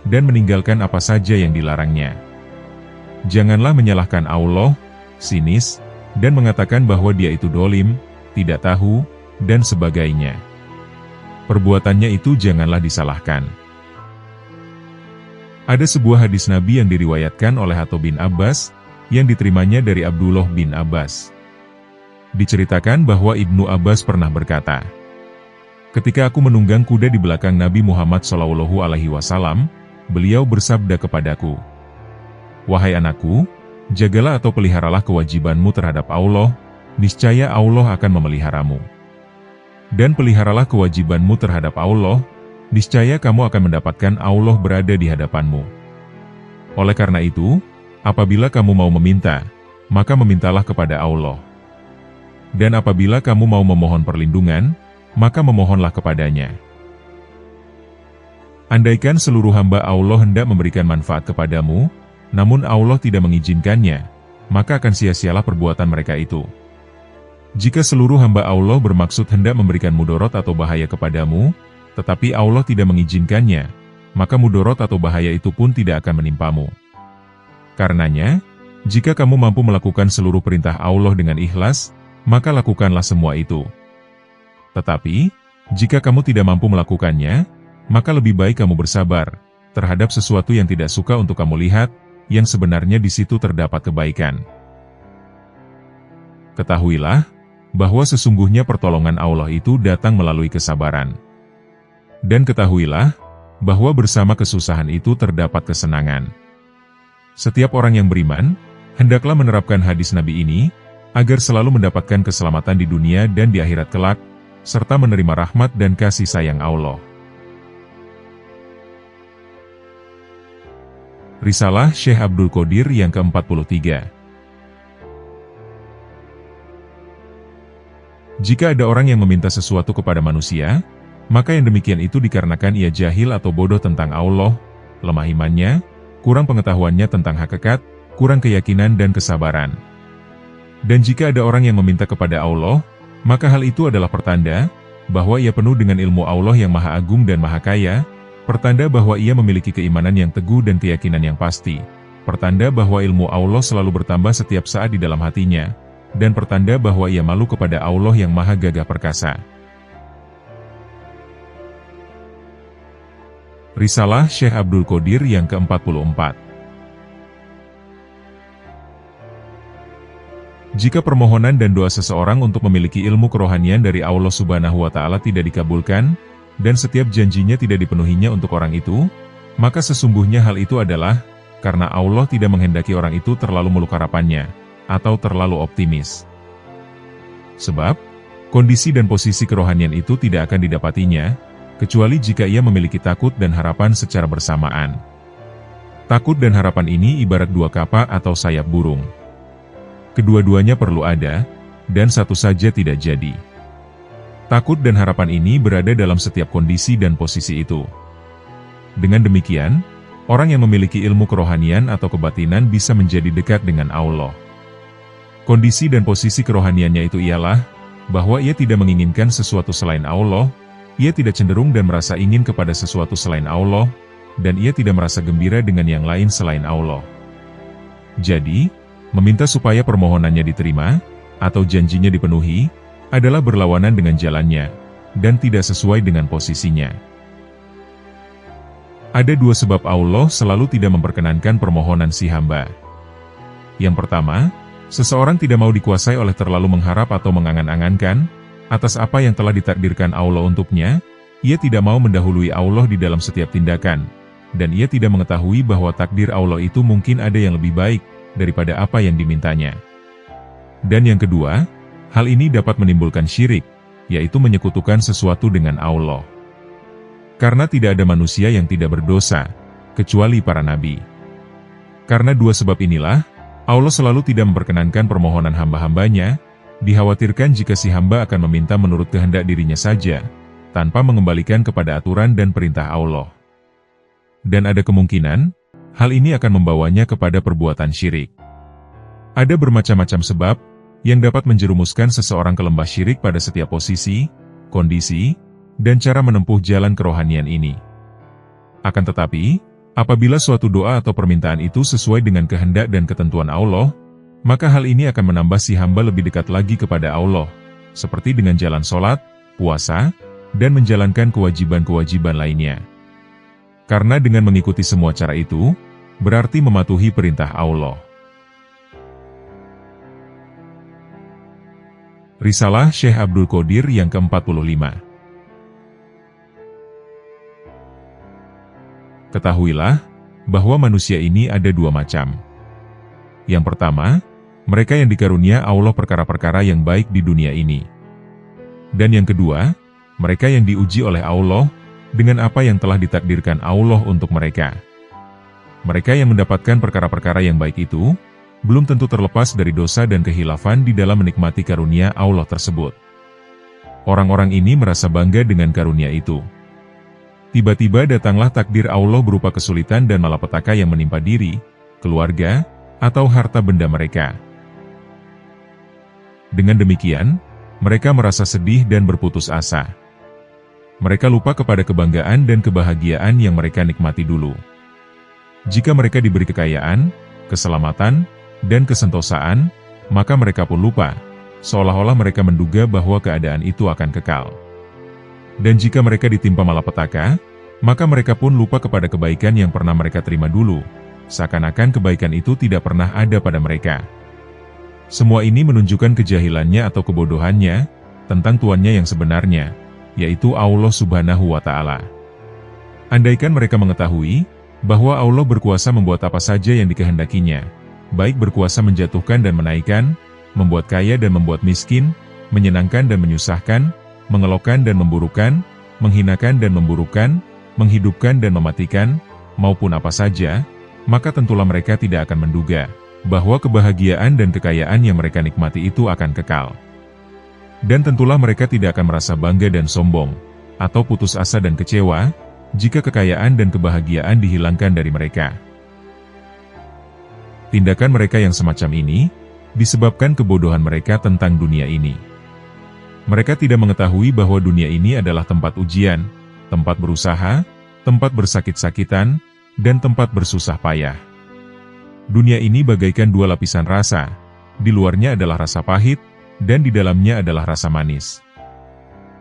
dan meninggalkan apa saja yang dilarangnya. Janganlah menyalahkan Allah, sinis, dan mengatakan bahwa Dia itu dolim, tidak tahu, dan sebagainya. Perbuatannya itu janganlah disalahkan. Ada sebuah hadis Nabi yang diriwayatkan oleh Atha bin Abbas, yang diterimanya dari Abdullah bin Abbas. Diceritakan bahwa Ibnu Abbas pernah berkata, "Ketika aku menunggang kuda di belakang Nabi Muhammad SAW, beliau bersabda kepadaku, 'Wahai anakku, jagalah atau peliharalah kewajibanmu terhadap Allah, niscaya Allah akan memeliharamu. Dan peliharalah kewajibanmu terhadap Allah, niscaya kamu akan mendapatkan Allah berada di hadapanmu. Oleh karena itu, apabila kamu mau meminta, maka memintalah kepada Allah. Dan apabila kamu mau memohon perlindungan, maka memohonlah kepadanya.' Andaikan seluruh hamba Allah hendak memberikan manfaat kepadamu, namun Allah tidak mengizinkannya, maka akan sia-sialah perbuatan mereka itu. Jika seluruh hamba Allah bermaksud hendak memberikan mudorot atau bahaya kepadamu, tetapi Allah tidak mengizinkannya, maka mudorot atau bahaya itu pun tidak akan menimpamu. Karenanya, jika kamu mampu melakukan seluruh perintah Allah dengan ikhlas, maka lakukanlah semua itu. Tetapi, jika kamu tidak mampu melakukannya, maka lebih baik kamu bersabar terhadap sesuatu yang tidak suka untuk kamu lihat, yang sebenarnya di situ terdapat kebaikan. Ketahuilah, bahwa sesungguhnya pertolongan Allah itu datang melalui kesabaran. Dan ketahuilah, bahwa bersama kesusahan itu terdapat kesenangan. Setiap orang yang beriman, hendaklah menerapkan hadis Nabi ini, agar selalu mendapatkan keselamatan di dunia dan di akhirat kelak, serta menerima rahmat dan kasih sayang Allah. Risalah Syekh Abdul Qadir yang ke-43. Jika ada orang yang meminta sesuatu kepada manusia, maka yang demikian itu dikarenakan ia jahil atau bodoh tentang Allah, lemah imannya, kurang pengetahuannya tentang hakikat, kurang keyakinan dan kesabaran. Dan jika ada orang yang meminta kepada Allah, maka hal itu adalah pertanda bahwa ia penuh dengan ilmu Allah yang maha agung dan maha kaya, pertanda bahwa ia memiliki keimanan yang teguh dan keyakinan yang pasti, pertanda bahwa ilmu Allah selalu bertambah setiap saat di dalam hatinya, dan pertanda bahwa ia malu kepada Allah yang maha gagah perkasa. Risalah Syekh Abdul Qadir yang ke-44. Jika permohonan dan doa seseorang untuk memiliki ilmu kerohanian dari Allah Subhanahu wa Ta'ala tidak dikabulkan, dan setiap janjinya tidak dipenuhinya untuk orang itu, maka sesungguhnya hal itu adalah karena Allah tidak menghendaki orang itu terlalu muluk harapannya, atau terlalu optimis. Sebab, kondisi dan posisi kerohanian itu tidak akan didapatinya, kecuali jika ia memiliki takut dan harapan secara bersamaan. Takut dan harapan ini ibarat dua kapak atau sayap burung. Kedua-duanya perlu ada, dan satu saja tidak jadi. Takut dan harapan ini berada dalam setiap kondisi dan posisi itu. Dengan demikian, orang yang memiliki ilmu kerohanian atau kebatinan bisa menjadi dekat dengan Allah. Kondisi dan posisi kerohaniannya itu ialah, bahwa ia tidak menginginkan sesuatu selain Allah, ia tidak cenderung dan merasa ingin kepada sesuatu selain Allah, dan ia tidak merasa gembira dengan yang lain selain Allah. Jadi, meminta supaya permohonannya diterima, atau janjinya dipenuhi, adalah berlawanan dengan jalannya, dan tidak sesuai dengan posisinya. Ada dua sebab Allah selalu tidak memperkenankan permohonan si hamba. Yang pertama, seseorang tidak mau dikuasai oleh terlalu mengharap atau mengangan-angankan, atas apa yang telah ditakdirkan Allah untuknya, ia tidak mau mendahului Allah di dalam setiap tindakan, dan ia tidak mengetahui bahwa takdir Allah itu mungkin ada yang lebih baik, daripada apa yang dimintanya. Dan yang kedua, hal ini dapat menimbulkan syirik, yaitu menyekutukan sesuatu dengan Allah. Karena tidak ada manusia yang tidak berdosa, kecuali para nabi. Karena dua sebab inilah, Allah selalu tidak memperkenankan permohonan hamba-hambanya, dikhawatirkan jika si hamba akan meminta menurut kehendak dirinya saja, tanpa mengembalikan kepada aturan dan perintah Allah. Dan ada kemungkinan, hal ini akan membawanya kepada perbuatan syirik. Ada bermacam-macam sebab, yang dapat menjerumuskan seseorang ke lembah syirik pada setiap posisi, kondisi, dan cara menempuh jalan kerohanian ini. Akan tetapi, apabila suatu doa atau permintaan itu sesuai dengan kehendak dan ketentuan Allah, maka hal ini akan menambah si hamba lebih dekat lagi kepada Allah, seperti dengan jalan sholat, puasa, dan menjalankan kewajiban-kewajiban lainnya. Karena dengan mengikuti semua cara itu, berarti mematuhi perintah Allah. Risalah Syekh Abdul Qadir yang ke-45. Ketahuilah, bahwa manusia ini ada dua macam. Yang pertama, mereka yang dikarunia Allah perkara-perkara yang baik di dunia ini. Dan yang kedua, mereka yang diuji oleh Allah, dengan apa yang telah ditakdirkan Allah untuk mereka. Mereka yang mendapatkan perkara-perkara yang baik itu, belum tentu terlepas dari dosa dan kehilafan di dalam menikmati karunia Allah tersebut. Orang-orang ini merasa bangga dengan karunia itu. Tiba-tiba datanglah takdir Allah berupa kesulitan dan malapetaka yang menimpa diri, keluarga, atau harta benda mereka. Dengan demikian, mereka merasa sedih dan berputus asa. Mereka lupa kepada kebanggaan dan kebahagiaan yang mereka nikmati dulu. Jika mereka diberi kekayaan, keselamatan, dan kesentosaan, maka mereka pun lupa, seolah-olah mereka menduga bahwa keadaan itu akan kekal. Dan jika mereka ditimpa malapetaka, maka mereka pun lupa kepada kebaikan yang pernah mereka terima dulu, seakan-akan kebaikan itu tidak pernah ada pada mereka. Semua ini menunjukkan kejahilannya atau kebodohannya tentang Tuannya yang sebenarnya, yaitu Allah Subhanahu wa Ta'ala. Andaikan mereka mengetahui bahwa Allah berkuasa membuat apa saja yang dikehendakinya, baik berkuasa menjatuhkan dan menaikkan, membuat kaya dan membuat miskin, menyenangkan dan menyusahkan, mengelokkan dan memburukan, menghinakan dan memburukan, menghidupkan dan mematikan, maupun apa saja, maka tentulah mereka tidak akan menduga bahwa kebahagiaan dan kekayaan yang mereka nikmati itu akan kekal. Dan tentulah mereka tidak akan merasa bangga dan sombong, atau putus asa dan kecewa, jika kekayaan dan kebahagiaan dihilangkan dari mereka. Tindakan mereka yang semacam ini, disebabkan kebodohan mereka tentang dunia ini. Mereka tidak mengetahui bahwa dunia ini adalah tempat ujian, tempat berusaha, tempat bersakit-sakitan, dan tempat bersusah payah. Dunia ini bagaikan dua lapisan rasa, di luarnya adalah rasa pahit, dan di dalamnya adalah rasa manis.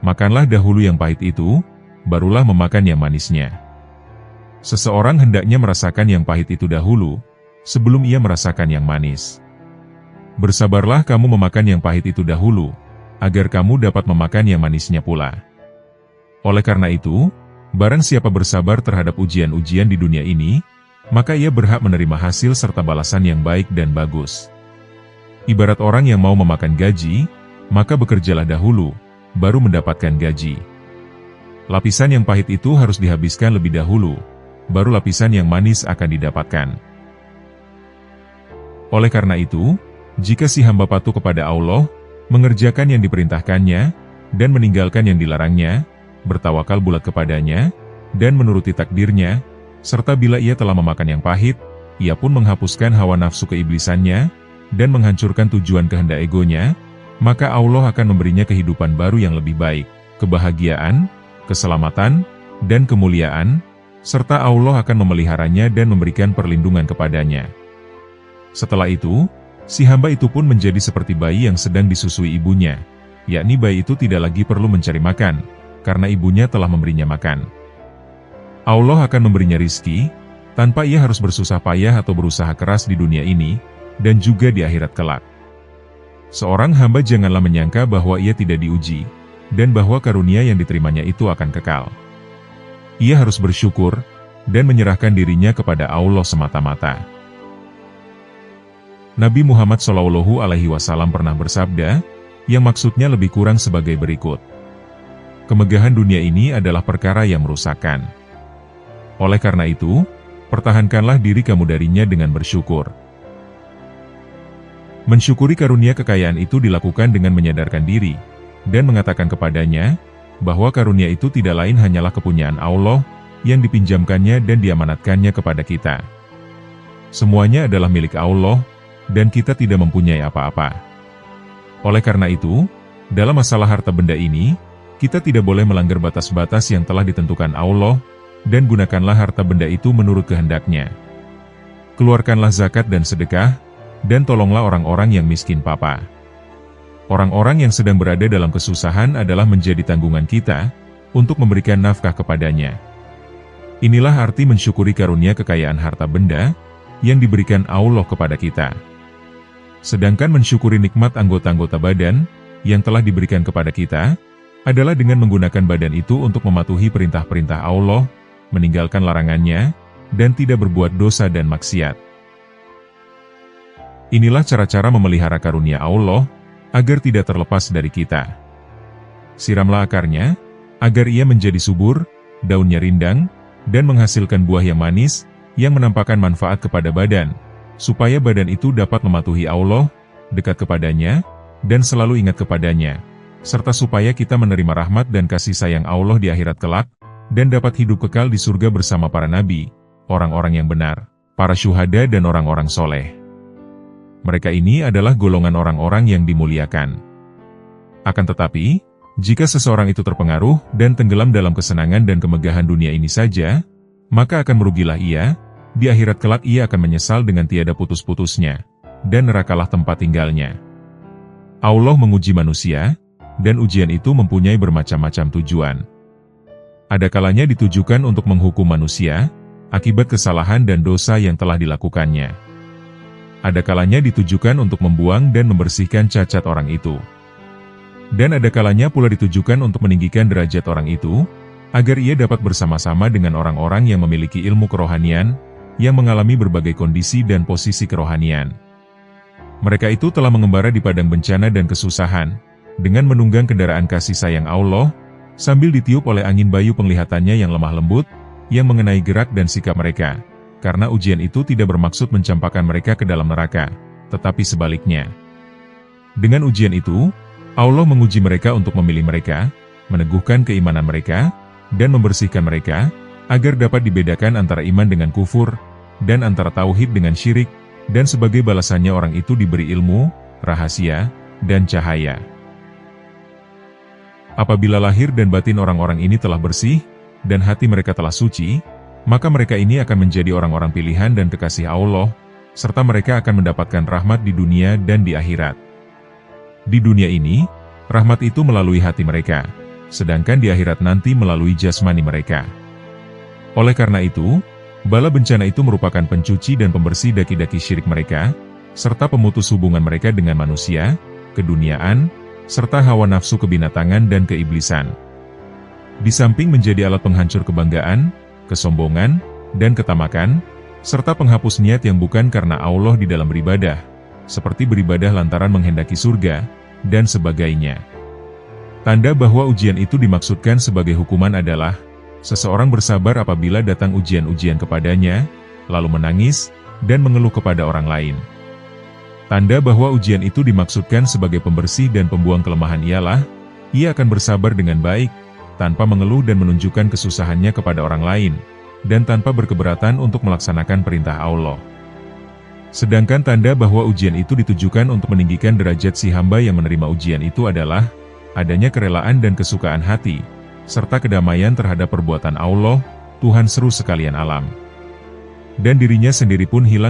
Makanlah dahulu yang pahit itu, barulah memakan yang manisnya. Seseorang hendaknya merasakan yang pahit itu dahulu, sebelum ia merasakan yang manis. Bersabarlah kamu memakan yang pahit itu dahulu, agar kamu dapat memakan yang manisnya pula. Oleh karena itu, barang siapa bersabar terhadap ujian-ujian di dunia ini, maka ia berhak menerima hasil serta balasan yang baik dan bagus. Ibarat orang yang mau memakan gaji, maka bekerjalah dahulu, baru mendapatkan gaji. Lapisan yang pahit itu harus dihabiskan lebih dahulu, baru lapisan yang manis akan didapatkan. Oleh karena itu, jika si hamba patuh kepada Allah, mengerjakan yang diperintahkannya, dan meninggalkan yang dilarangnya, bertawakal bulat kepadanya, dan menuruti takdirnya, serta bila ia telah memakan yang pahit, ia pun menghapuskan hawa nafsu keiblisannya, dan menghancurkan tujuan kehendak egonya, maka Allah akan memberinya kehidupan baru yang lebih baik, kebahagiaan, keselamatan, dan kemuliaan, serta Allah akan memeliharanya dan memberikan perlindungan kepadanya. Setelah itu, si hamba itu pun menjadi seperti bayi yang sedang disusui ibunya, yakni bayi itu tidak lagi perlu mencari makan, karena ibunya telah memberinya makan. Allah akan memberinya rizki, tanpa ia harus bersusah payah atau berusaha keras di dunia ini, dan juga di akhirat kelak. Seorang hamba janganlah menyangka bahwa ia tidak diuji, dan bahwa karunia yang diterimanya itu akan kekal. Ia harus bersyukur, dan menyerahkan dirinya kepada Allah semata-mata. Nabi Muhammad SAW pernah bersabda, yang maksudnya lebih kurang sebagai berikut. Kemegahan dunia ini adalah perkara yang merusakkan. Oleh karena itu, pertahankanlah diri kamu darinya dengan bersyukur. Mensyukuri karunia kekayaan itu dilakukan dengan menyadarkan diri, dan mengatakan kepadanya, bahwa karunia itu tidak lain hanyalah kepunyaan Allah, yang dipinjamkannya dan diamanatkannya kepada kita. Semuanya adalah milik Allah, dan kita tidak mempunyai apa-apa. Oleh karena itu, dalam masalah harta benda ini, kita tidak boleh melanggar batas-batas yang telah ditentukan Allah, dan gunakanlah harta benda itu menurut kehendaknya. Keluarkanlah zakat dan sedekah, dan tolonglah orang-orang yang miskin papa. Orang-orang yang sedang berada dalam kesusahan adalah menjadi tanggungan kita, untuk memberikan nafkah kepadanya. Inilah arti mensyukuri karunia kekayaan harta benda, yang diberikan Allah kepada kita. Sedangkan mensyukuri nikmat anggota-anggota badan, yang telah diberikan kepada kita, adalah dengan menggunakan badan itu untuk mematuhi perintah-perintah Allah, meninggalkan larangannya, dan tidak berbuat dosa dan maksiat. Inilah cara-cara memelihara karunia Allah, agar tidak terlepas dari kita. Siramlah akarnya, agar ia menjadi subur, daunnya rindang, dan menghasilkan buah yang manis, yang menampakkan manfaat kepada badan, supaya badan itu dapat mematuhi Allah, dekat kepadanya, dan selalu ingat kepadanya, serta supaya kita menerima rahmat dan kasih sayang Allah di akhirat kelak, dan dapat hidup kekal di surga bersama para nabi, orang-orang yang benar, para syuhada dan orang-orang soleh. Mereka ini adalah golongan orang-orang yang dimuliakan. Akan tetapi, jika seseorang itu terpengaruh dan tenggelam dalam kesenangan dan kemegahan dunia ini saja, maka akan merugilah ia, di akhirat kelak ia akan menyesal dengan tiada putus-putusnya, dan nerakalah tempat tinggalnya. Allah menguji manusia, dan ujian itu mempunyai bermacam-macam tujuan. Ada kalanya ditujukan untuk menghukum manusia, akibat kesalahan dan dosa yang telah dilakukannya. ada kalanya ditujukan untuk membuang dan membersihkan cacat orang itu. Dan ada kalanya pula ditujukan untuk meninggikan derajat orang itu, agar ia dapat bersama-sama dengan orang-orang yang memiliki ilmu kerohanian, yang mengalami berbagai kondisi dan posisi kerohanian. Mereka itu telah mengembara di padang bencana dan kesusahan, dengan menunggang kendaraan kasih sayang Allah, sambil ditiup oleh angin bayu penglihatannya yang lemah lembut, yang mengenai gerak dan sikap mereka, karena ujian itu tidak bermaksud mencampakkan mereka ke dalam neraka, tetapi sebaliknya. Dengan ujian itu, Allah menguji mereka untuk memilih mereka, meneguhkan keimanan mereka, dan membersihkan mereka, agar dapat dibedakan antara iman dengan kufur, dan antara tauhid dengan syirik, dan sebagai balasannya orang itu diberi ilmu, rahasia, dan cahaya. Apabila lahir dan batin orang-orang ini telah bersih, dan hati mereka telah suci, maka mereka ini akan menjadi orang-orang pilihan dan kekasih Allah, serta mereka akan mendapatkan rahmat di dunia dan di akhirat. Di dunia ini, rahmat itu melalui hati mereka, sedangkan di akhirat nanti melalui jasmani mereka. Oleh karena itu, bala bencana itu merupakan pencuci dan pembersih daki-daki syirik mereka, serta pemutus hubungan mereka dengan manusia, keduniaan, serta hawa nafsu kebinatangan dan keiblisan. Di samping menjadi alat penghancur kebanggaan, kesombongan, dan ketamakan, serta penghapus niat yang bukan karena Allah di dalam beribadah, seperti beribadah lantaran menghendaki surga, dan sebagainya. Tanda bahwa ujian itu dimaksudkan sebagai hukuman adalah, seseorang bersabar apabila datang ujian-ujian kepadanya, lalu menangis, dan mengeluh kepada orang lain. Tanda bahwa ujian itu dimaksudkan sebagai pembersih dan pembuang kelemahan ialah, ia akan bersabar dengan baik, tanpa mengeluh dan menunjukkan kesusahannya kepada orang lain, dan tanpa berkeberatan untuk melaksanakan perintah Allah. Sedangkan tanda bahwa ujian itu ditujukan untuk meninggikan derajat si hamba yang menerima ujian itu adalah, adanya kerelaan dan kesukaan hati, serta kedamaian terhadap perbuatan Allah, Tuhan seru sekalian alam. Dan dirinya sendiri pun hilang